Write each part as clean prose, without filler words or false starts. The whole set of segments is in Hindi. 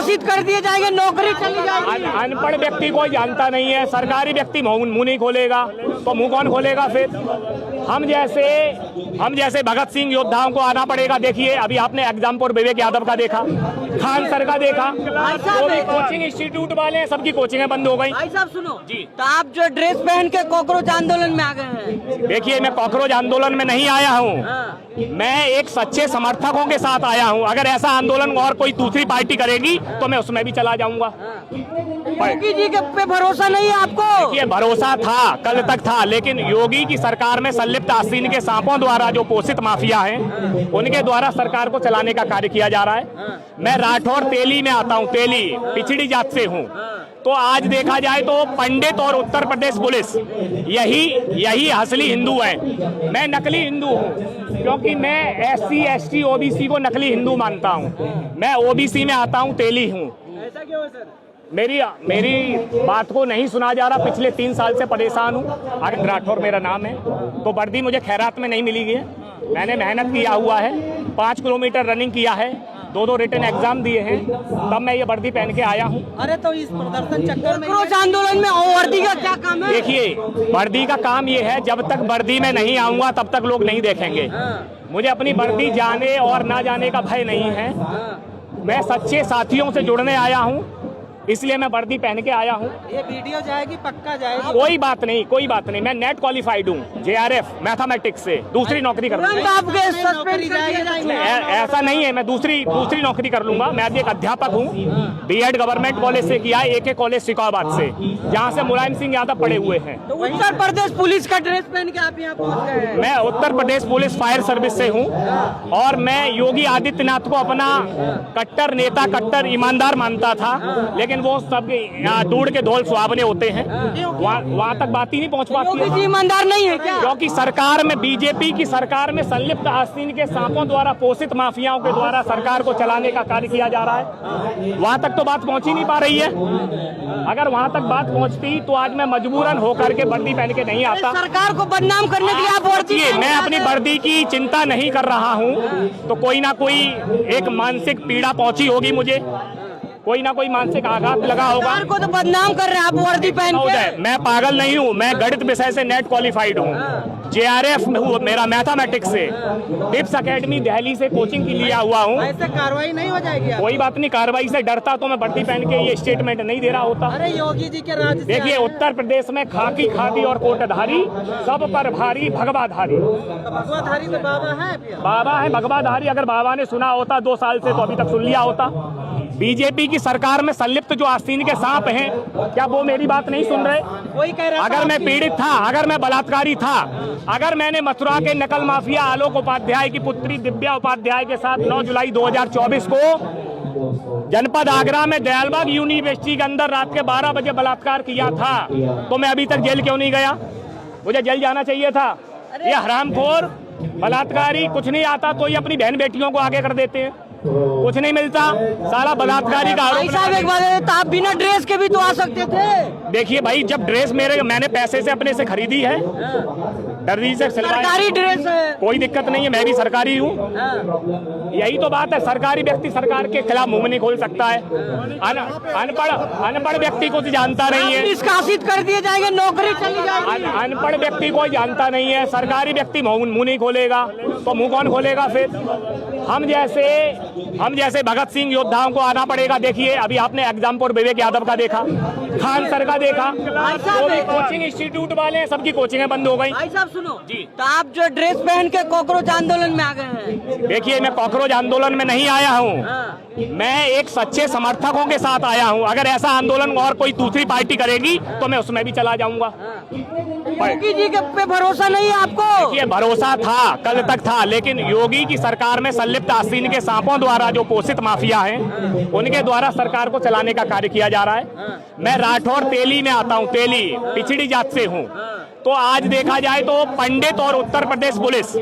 निष्कासित कर दिए जाएंगे, नौकरी चली जाएगी। अनपढ़ व्यक्ति कोई जानता नहीं है, सरकारी व्यक्ति मुंह नहीं खोलेगा तो मुंह कौन खोलेगा फिर? हम जैसे भगत सिंह योद्धाओं को आना पड़ेगा। देखिए अभी आपने एग्जाम्पल विवेक यादव का देखा, खान सर का देखा, वो भी कोचिंग इंस्टीट्यूट वाले हैं, सबकी कोचिंगें बंद हो गई। भाई साहब सुनो जी, तो आप जो ड्रेस पहन के कॉकरोच आंदोलन में आ गए हैं। देखिए मैं कॉकरोच आंदोलन में नहीं आया हूँ, मैं एक सच्चे समर्थकों के साथ आया हूँ। अगर ऐसा आंदोलन और कोई दूसरी पार्टी करेगी तो मैं उसमें भी चला जाऊंगा। योगी जी के पे भरोसा नहीं है आपको? ये भरोसा था, कल तक था, लेकिन योगी की सरकार में संलिप्त आस्तीन के सांपों द्वारा जो पोषित माफिया हैं, उनके द्वारा सरकार को चलाने का कार्य किया जा रहा है। मैं राठौर तेली में आता हूँ, तेली पिछड़ी जात से हूँ। तो आज देखा जाए तो पंडित और उत्तर प्रदेश पुलिस यही असली हिंदू है। मैं नकली हिंदू हूँ क्योंकि मैं SC ST OBC को नकली हिंदू मानता हूँ। मैं OBC में आता हूँ, तेली हूँ। ऐसा क्यों है सर? मेरी बात को नहीं सुना जा रहा। पिछले 3 साल से परेशान हूँ। अगर राठौर मेरा नाम है तो वर्दी मुझे खैरात में नहीं मिली है। मैंने मेहनत किया हुआ है, 5 किलोमीटर रनिंग किया है, 2 रिटन एग्जाम दिए हैं, तब मैं ये वर्दी पहन के आया हूँ। अरे तो इस प्रदर्शन चक्कर में कॉकरोच आंदोलन में वर्दी का क्या काम है? देखिए वर्दी का काम ये है, जब तक वर्दी में नहीं आऊंगा तब तक लोग नहीं देखेंगे। मुझे अपनी वर्दी जाने और ना जाने का भय नहीं है। मैं सच्चे साथियों से जुड़ने आया हूँ, इसलिए मैं वर्दी पहन के आया हूँ। ये वीडियो जाएगी, पक्का जाएगी। कोई बात नहीं, मैं नेट क्वालिफाइड हूँ, JRF मैथमेटिक्स से, दूसरी नौकरी कर लूंगा। ऐसा नहीं है, मैं दूसरी नौकरी कर लूंगा। मैं अभी एक अध्यापक हूँ, B.Ed गवर्नमेंट कॉलेज से किया, AK कॉलेज सिकाबाद से, जहाँ से मुलायम सिंह यादव पढ़े हुए हैं। तो उत्तर प्रदेश पुलिस का ड्रेस पहन के आप यहाँ पहुँच गए हैं। मैं Uttar Pradesh police fire service से हूँ और मैं योगी आदित्यनाथ को अपना कट्टर नेता, कट्टर ईमानदार मानता था, लेकिन वो सब दूर के धौल सुहावने होते हैं, वहाँ तक बात ही नहीं पहुँच पाती है। ईमानदार नहीं है क्या? क्योंकि सरकार में, BJP की सरकार में संलिप्त आस्तीन के सांपों द्वारा पोषित माफियाओं के द्वारा सरकार को चलाने का कार्य किया जा रहा है। वहाँ तक तो बात पहुँच ही नहीं पा रही है। अगर वहाँ तक बात पहुँचती तो आज मैं मजबूरन होकर के वर्दी पहन के नहीं आता। सरकार को बदनाम करने के लिए आप वर्दी? मैं अपनी वर्दी की चिंता नहीं कर रहा हूँ, तो कोई ना कोई एक मानसिक पीड़ा पहुंची होगी मुझे, कोई ना कोई मानसिक आघात लगा होगा। सरकार को तो बदनाम कर रहे हैं आप वर्दी पहन के। मैं पागल नहीं हूँ, मैं गणित विषय से नेट क्वालिफाइड हूँ, JRF में हूँ, मेरा मैथमेटिक्स से, डिप्स अकेडमी दिल्ली से कोचिंग के लिया हुआ हूँ। ऐसे कार्रवाई नहीं हो जाएगी? कोई बात नहीं, कार्रवाई से डरता तो मैं वर्दी पहन के ये स्टेटमेंट नहीं दे रहा होता। अरे योगी जी के राज। देखिए उत्तर प्रदेश में खाकी, खादी और कोटधारी सब पर भारी भगवाधारी। भगवाधारी तो बाबा है भगवाधारी। अगर बाबा ने सुना होता 2 साल से तो अभी तक सुन लिया होता। BJP की सरकार में संलिप्त जो आस्तीन के सांप हैं, क्या वो मेरी बात नहीं सुन रहे? कोई कह रहा अगर मैं पीड़ित था, अगर मैं बलात्कारी था, अगर मैंने मथुरा के नकल माफिया आलोक उपाध्याय की पुत्री दिव्या उपाध्याय के साथ 9 जुलाई 2024 को जनपद आगरा में दयालबाग यूनिवर्सिटी के अंदर रात के 12 बजे बलात्कार किया था, तो मैं अभी तक जेल क्यों नहीं गया? मुझे जेल जाना चाहिए था। ये हरामखोर बलात्कारी कुछ नहीं आता तो ये अपनी बहन बेटियों को आगे कर देते हैं, कुछ नहीं मिलता, सारा बलात्कारी का आरोप। एक बात है, तो आप बिना ड्रेस के भी तो आ सकते थे। देखिए भाई, जब ड्रेस मैंने पैसे से अपने से खरीदी है, दर्जी से सरकारी ड्रेस है, कोई दिक्कत नहीं है, मैं भी सरकारी हूँ। यही तो बात है, सरकारी व्यक्ति सरकार के खिलाफ मुंह नहीं खोल सकता है। अनपढ़ व्यक्ति को तो जानता नहीं है, निष्कासित कर दिए जाएंगे, नौकरी चली जाएगी। अनपढ़ व्यक्ति को जानता नहीं है, सरकारी व्यक्ति मुंह नहीं खोलेगा तो मुंह कौन खोलेगा फिर? हम जैसे भगत सिंह योद्धाओं को आना पड़ेगा। देखिए अभी आपने एग्जाम्पल विवेक यादव का देखा, खान सर का देखा, वो भी कोचिंग इंस्टीट्यूट वाले हैं, सबकी कोचिंगें बंद हो गई। भाई साहब सुनो जी, तो आप जो ड्रेस पहन के कॉकरोच आंदोलन में आ गए हैं। देखिए मैं कॉकरोच आंदोलन में नहीं आया हूँ, मैं एक सच्चे समर्थकों के साथ आया हूँ। अगर ऐसा आंदोलन और कोई दूसरी पार्टी करेगी तो मैं उसमें भी चला जाऊंगा। योगी जी के पे भरोसा नहीं है आपको? ये भरोसा था, कल तक था, लेकिन योगी की सरकार में संलिप्त आस्तीन के सांपों द्वारा जो पोषित माफिया हैं, उनके द्वारा सरकार को चलाने का कार्य किया जा रहा है। मैं राठौर तेली में आता हूँ, तेली पिछड़ी जात से हूँ। तो आज देखा जाए तो पंडित और उत्तर प्रदेश पुलिस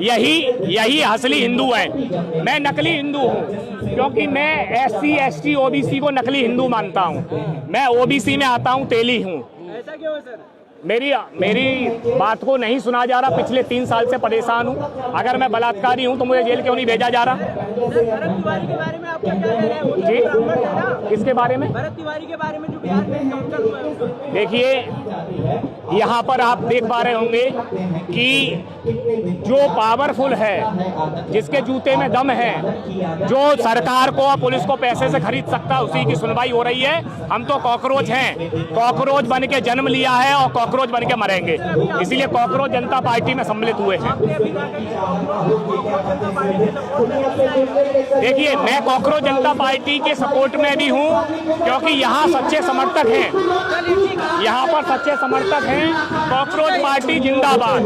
यही असली हिंदू है। मैं नकली हिंदू हूँ क्योंकि मैं SC ST OBC को नकली हिंदू मानता हूँ। मैं OBC में आता हूँ, तेली हूँ। ऐसा क्यों है सर? मेरी बात को नहीं सुना जा रहा। पिछले 3 साल से परेशान हूँ। अगर मैं बलात्कारी हूँ तो मुझे जेल क्यों नहीं भेजा जा रहा? भरत तिवारी के बारे में आप क्या कह रहे हैं? वो जी? ब्राह्मण है ना? किसके बारे में? भरत तिवारी के बारे में जो बिहार में एनकाउंटर हुआ है उसका। देखिए, यहाँ पर आप देख पा रहे होंगे कि जो पावरफुल है, जिसके जूते में दम है, जो सरकार को और पुलिस को पैसे से खरीद सकता है, उसी की सुनवाई हो रही है। हम तो कॉकरोच हैं, कॉकरोच बन के जन्म लिया है और कॉकरोच बन के मरेंगे। इसीलिए कॉकरोच जनता पार्टी में सम्मिलित हुए हैं। देखिए, मैं कॉकरोच जनता पार्टी के सपोर्ट में भी हूँ, क्योंकि यहाँ सच्चे समर्थक हैं, यहाँ पर सच्चे समर्थक हैं। कॉकरोच पार्टी जिंदाबाद।